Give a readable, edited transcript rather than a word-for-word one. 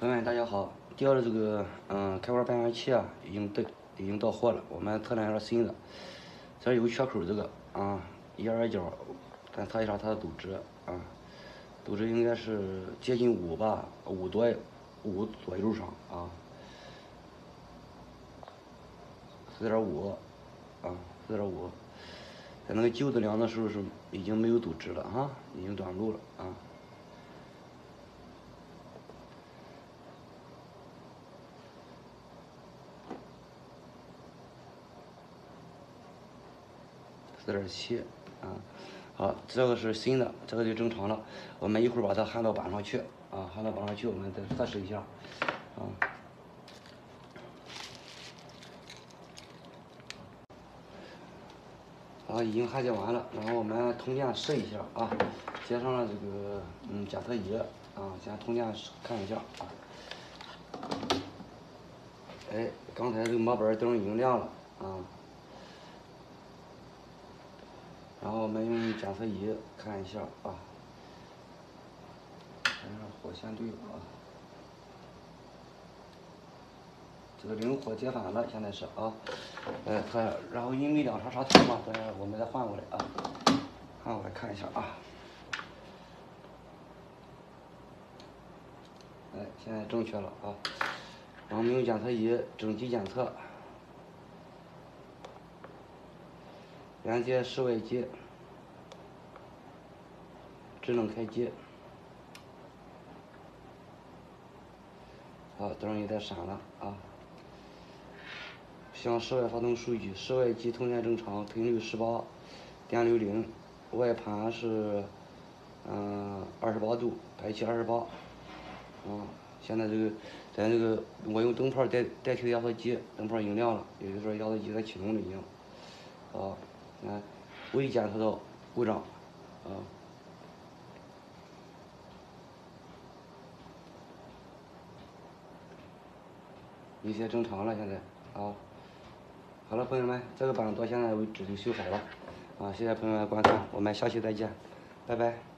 朋友们，大家好！迪奥的这个开关变压器啊，已经到货了。我们测量一下新的，这有个缺口，这个1.2角，咱测一下它的赌值啊，赌值应该是接近5吧，5左右上啊，4.5啊，4.5。在那个旧的量的时候是已经没有赌值了哈，已经短路了啊。4.7啊，好，这个是新的，这个就正常了。我们一会儿把它焊到板上去啊，焊到板上去，我们再测试一下啊。好，已经焊接完了，然后我们通电试一下啊，接上了这个检测仪啊，先通电看一下啊。哎，刚才这个模板灯已经亮了啊。然后我们用检测仪看一下啊，看一下火线对啊，这个零火接反了，现在是啊，测一下，然后因为两插插头嘛，所以我们再换过来啊，换过来看一下啊。哎，现在正确了啊，然后我们用检测仪整机检测，连接室外机，制冷开机。好，灯也在闪了啊。向室外发送数据，室外机通电正常，频率18，电流0，外盘是28度，排气28。现在这个咱这个我用灯泡代替的压缩机，灯泡已经亮了，也就是说压缩机在启动了已经。好，未检测到故障啊。一切正常了，现在啊。好了，朋友们，这个板到现在为止就修好了啊！谢谢朋友们观看，我们下期再见，拜拜。